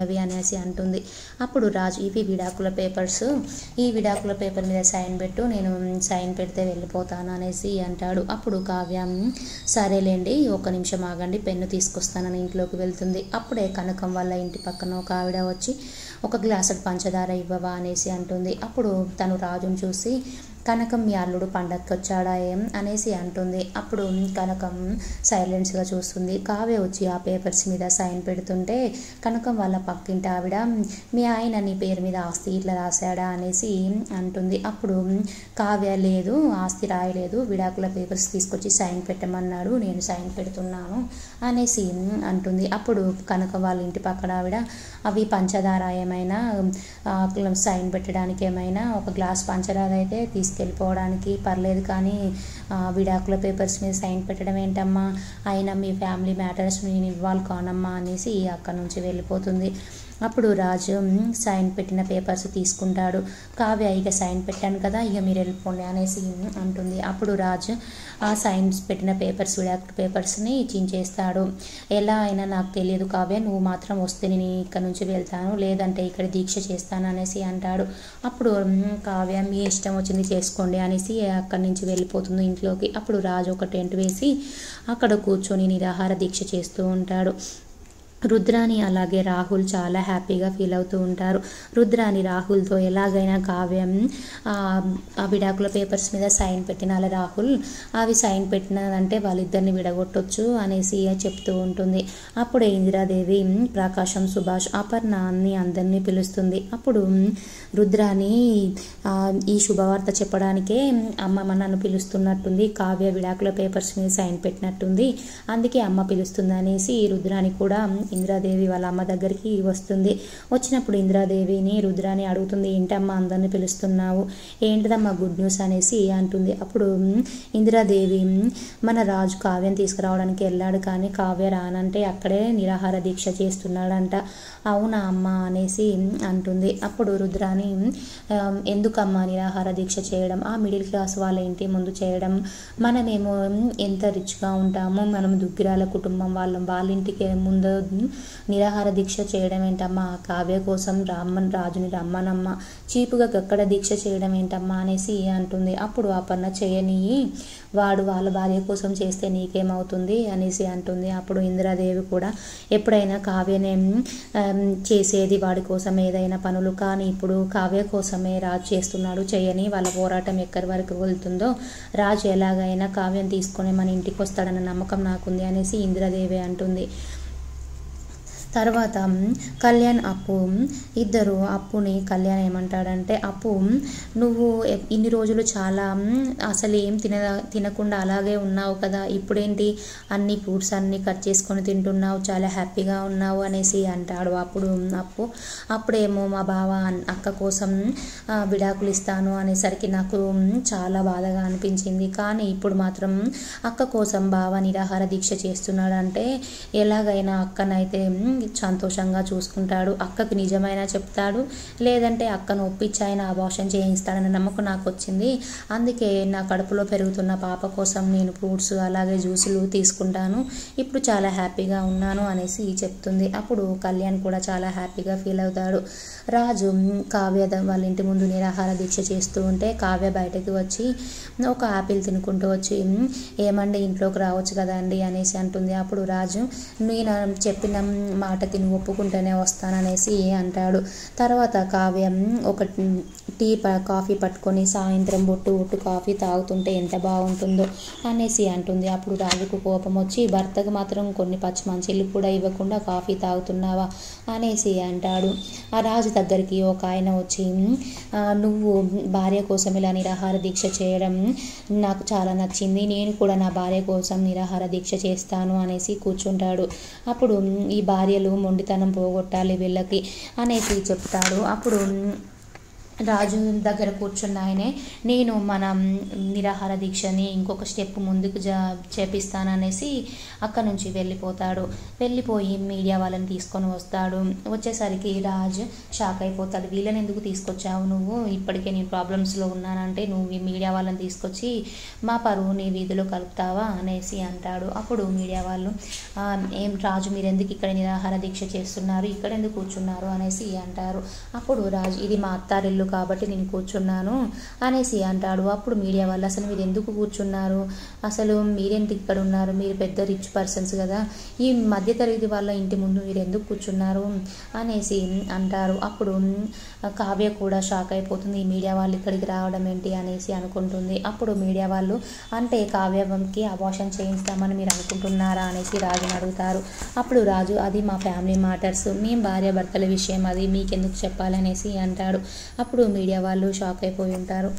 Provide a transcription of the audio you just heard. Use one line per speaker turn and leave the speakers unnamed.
అవి అనేసి అంటుంది. అప్పుడు రాజు ఇవి విడాకుల పేపర్స్, ఈ విడాకుల పేపర్ మీద సైన్ పెట్టు, నేను సైన్ పెడితే వెళ్ళిపోతాను అనేసి అంటాడు. అప్పుడు కావ్య సరేలేండి ఒక్క నిమిషం ఆగండి పెన్ను తీసుకొస్తానని ఇంట్లోకి వెళ్తుంది. అప్పుడే కనకం వాళ్ళ ఇంటి పక్కన ఒక ఆవిడ వచ్చి ఒక గ్లాసుడు పంచదార ఇవ్వవా అనేసి అంటుంది. అప్పుడు తను రాజును చూసి కనకం మీ అల్లుడు పండగకి వచ్చాడా ఏం అనేసి అంటుంది. అప్పుడు కనకం సైలెన్స్గా చూస్తుంది. కావ్య వచ్చి ఆ పేపర్స్ మీద సైన్ పెడుతుంటే కనకం వాళ్ళ పక్కింటి ఆవిడ మీ ఆయన నీ పేరు మీద ఆస్తి ఇట్లా రాశాడా అనేసి అంటుంది. అప్పుడు కావ్య లేదు ఆస్తి రాయలేదు, విడాకుల పేపర్స్ తీసుకొచ్చి సైన్ పెట్టమన్నాడు, నేను సైన్ పెడుతున్నాను అనేసి అంటుంది. అప్పుడు కనకం వాళ్ళ ఇంటి పక్కన ఆవిడ అవి పంచదార ఏమైనా సైన్ పెట్టడానికి ఏమైనా ఒక గ్లాస్ పంచదార అయితే తీసుకెళ్ళిపోవడానికి పర్లేదు, కానీ విడాకుల పేపర్స్ మీద సైన్ పెట్టడం ఏంటమ్మా, అయినా మీ ఫ్యామిలీ మ్యాటర్స్ నేను ఇవ్వాలి కానమ్మా అనేసి అక్కడి నుంచి వెళ్ళిపోతుంది. అప్పుడు రాజు సైన్ పెట్టిన పేపర్స్ తీసుకుంటాడు. కావ్య ఇక సైన్ పెట్టాను కదా ఇక మీరు వెళ్ళిపోండి అనేసి అంటుంది. అప్పుడు రాజు ఆ సైన్స్ పెట్టిన పేపర్స్ విడాకుల పేపర్స్ని చించేస్తాడు. ఎలా అయినా నాకు తెలియదు కావ్య, నువ్వు మాత్రం వస్తే నేను ఇక్కడ నుంచి వెళ్తాను, లేదంటే ఇక్కడ దీక్ష చేస్తాను అనేసి అంటాడు. అప్పుడు కావ్య మీ ఇష్టం వచ్చింది చేసుకోండి అనేసి అక్కడి నుంచి వెళ్ళిపోతుంది ఇంట్లోకి. అప్పుడు రాజు ఒక టెంట్ వేసి అక్కడ కూర్చొని నిరాహార దీక్ష చేస్తూ ఉంటాడు. రుద్రాని అలాగే రాహుల్ చాలా హ్యాపీగా ఫీల్ అవుతూ ఉంటారు. రుద్రాని రాహుల్తో ఎలాగైనా కావ్యం ఆ విడాకుల పేపర్స్ మీద సైన్ పెట్టిన రాహుల్ అవి సైన్ పెట్టినదంటే వాళ్ళిద్దరిని విడగొట్టొచ్చు అనేసి చెప్తూ ఉంటుంది. అప్పుడే ఇందిరాదేవి ప్రకాశం, సుభాష్, అపర్ణ అన్ని అందరినీ పిలుస్తుంది. అప్పుడు రుద్రాని ఈ శుభవార్త చెప్పడానికే అమ్మ నన్ను పిలుస్తున్నట్టుంది, కావ్య విడాకుల పేపర్స్ మీద సైన్ పెట్టినట్టుంది, అందుకే అమ్మ పిలుస్తుంది అనేసి రుద్రాని కూడా ఇందిరాదేవి వాళ్ళ అమ్మ దగ్గరికి వస్తుంది. వచ్చినప్పుడు ఇందిరాదేవిని రుద్రాని అడుగుతుంది, ఏంటమ్మా అందరిని పిలుస్తున్నావు, ఏంటిదమ్మా గుడ్ న్యూస్ అనేసి అంటుంది. అప్పుడు ఇందిరాదేవి మన రాజు కావ్యం తీసుకురావడానికి వెళ్ళాడు, కానీ కావ్య రానంటే అక్కడే నిరాహార దీక్ష చేస్తున్నాడంట. అవునా అమ్మ అనేసి అంటుంది. అప్పుడు రుద్రాని ఎందుకమ్మా నిరాహార దీక్ష చేయడం, ఆ మిడిల్ క్లాస్ వాళ్ళ ఇంటి ముందు చేయడం, మనమేమో ఎంత రిచ్గా ఉంటామో, మనం దుగ్గిరాల కుటుంబం వాళ్ళం, వాళ్ళ ఇంటికి ముందు నిరాహార దీక్ష చేయడం ఏంటమ్మా, కావ్య కోసం రాజుని రమ్మనమ్మా, చీపుగా గక్కడ దీక్ష చేయడం ఏంటమ్మా అనేసి అంటుంది. అప్పుడు అపర్ణ చేయని, వాడు వాళ్ళ భార్య కోసం చేస్తే నీకేమవుతుంది అనేసి అంటుంది. అప్పుడు ఇందిరాదేవి కూడా ఎప్పుడైనా కావ్యనే చేసేది వాడి కోసం ఏదైనా పనులు, కానీ ఇప్పుడు కావ్య కోసమే రాజు చేస్తున్నాడు, చేయని, వాళ్ళ పోరాటం ఎక్కడి వరకు వెళ్తుందో రాజు ఎలాగైనా కావ్యం తీసుకొని మన ఇంటికి వస్తాడన్న నమ్మకం నాకుంది అనేసి ఇందిరాదేవి అంటుంది. తర్వాత కళ్యాణ్ అప్పు ఇద్దరు అప్పుని కళ్యాణ్ ఏమంటాడంటే, అప్పు నువ్వు ఇన్ని రోజులు చాలా అసలు ఏం తినకుండా అలాగే ఉన్నావు కదా, ఇప్పుడేంటి అన్ని ఫ్రూట్స్ అన్నీ కట్ చేసుకొని తింటున్నావు, చాలా హ్యాపీగా ఉన్నావు అనేసి అంటాడు. అప్పుడు అప్పుడేమో మా బావ అక్క కోసం విడాకులు ఇస్తాను అనేసరికి నాకు చాలా బాధగా అనిపించింది, కానీ ఇప్పుడు మాత్రం అక్క కోసం బావ నిరాహార దీక్ష చేస్తున్నాడంటే ఎలాగైనా అక్కనైతే సంతోషంగా చూసుకుంటాడు, అక్కకి నిజమైనా చెప్తాడు, లేదంటే అక్కను ఒప్పించి ఆయన అబార్షన్ చేయిస్తాడన్న నమ్మకం నాకు వచ్చింది, అందుకే నా కడుపులో పెరుగుతున్న పాప కోసం నేను ఫ్రూట్స్ అలాగే జ్యూసులు తీసుకుంటాను, ఇప్పుడు చాలా హ్యాపీగా ఉన్నాను అనేసి చెప్తుంది. అప్పుడు కళ్యాణ్ కూడా చాలా హ్యాపీగా ఫీల్ అవుతాడు. రాజు కావ్య వాళ్ళ ఇంటి ముందు నిరాహార దీక్ష చేస్తూ ఉంటే కావ్య బయటకు వచ్చి ఒక ఆపిల్ తినుకుంటూ వచ్చి ఏమండి ఇంట్లోకి రావచ్చు కదండి అనేసి అంటుంది. అప్పుడు రాజు నేను చెప్పిన మాటకి నువ్వు ఒప్పుకుంటేనే వస్తాననేసి అంటాడు. తర్వాత కావ్యం ఒక కాఫీ పట్టుకొని సాయంత్రం బొట్టు కాఫీ తాగుతుంటే ఎంత బాగుంటుందో అనేసి అంటుంది. అప్పుడు రాజుకు కోపం వచ్చి భర్తకు మాత్రం కొన్ని పచ్చి మంచిళ్ళు కూడా ఇవ్వకుండా కాఫీ తాగుతున్నావా అనేసి అంటాడు. ఆ రాజు దగ్గరికి ఒక ఆయన వచ్చి నువ్వు భార్య కోసం ఇలా నిరాహార దీక్ష చేయడం నాకు చాలా నచ్చింది, నేను కూడా నా భార్య కోసం నిరాహార దీక్ష చేస్తాను అనేసి కూర్చుంటాడు. అప్పుడు ఈ భార్యలు మొండితనం పోగొట్టాలి వీళ్ళకి అనేసి చెప్తాడు. అప్పుడు రాజు దగ్గర కూర్చున్న ఆయనే నేను మన నిరాహార దీక్షని ఇంకొక స్టెప్ ముందుకు చేపిస్తాననేసి అక్కడ నుంచి వెళ్ళిపోతాడు. వెళ్ళిపోయి మీడియా వాళ్ళని తీసుకొని వస్తాడు. వచ్చేసరికి రాజ్ షాక్ అయిపోతాడు. వీళ్ళని ఎందుకు తీసుకొచ్చావు నువ్వు? ఇప్పటికే నేను ప్రాబ్లమ్స్లో ఉన్నానంటే నువ్వు ఈ మీడియా వాళ్ళని తీసుకొచ్చి మా పరువు నీ వీధిలో కలుపుతావా అనేసి అంటాడు. అప్పుడు మీడియా వాళ్ళు ఏం రాజు మీరు ఎందుకు ఇక్కడ నిరాహార దీక్ష చేస్తున్నారు, ఇక్కడ ఎందుకు కూర్చున్నారు అనేసి అంటారు. అప్పుడు రాజు ఇది మా అత్తారిల్లు కాబట్టి నేను కూర్చున్నాను అనేసి అంటాడు. అప్పుడు మీడియా వాళ్ళు అసలు మీరు ఎందుకు కూర్చున్నారు, అసలు మీరెందుకు ఇక్కడ ఉన్నారు, మీరు పెద్ద రిచ్ పర్సన్స్ కదా, ఈ మధ్యతరగతి వాళ్ళ ఇంటి ముందు మీరు ఎందుకు కూర్చున్నారు అనేసి అంటారు. అప్పుడు కావ్య కూడా షాక్ అయిపోతుంది, ఈ మీడియా వాళ్ళు ఇక్కడికి రావడం ఏంటి అనేసి అనుకుంటుంది. అప్పుడు మీడియా వాళ్ళు అంటే కావ్యకి అబార్షన్ చేయిస్తామని మీరు అనుకుంటున్నారా అనేసి రాజుని అడుగుతారు. అప్పుడు రాజు అది మా ఫ్యామిలీ మ్యాటర్స్, మేము భార్య భర్తల విషయం, అది మీకెందుకు చెప్పాలనేసి అంటాడు. అప్పుడు మీడియా వాళ్ళు షాక్ అయిపోయి ఉంటారు.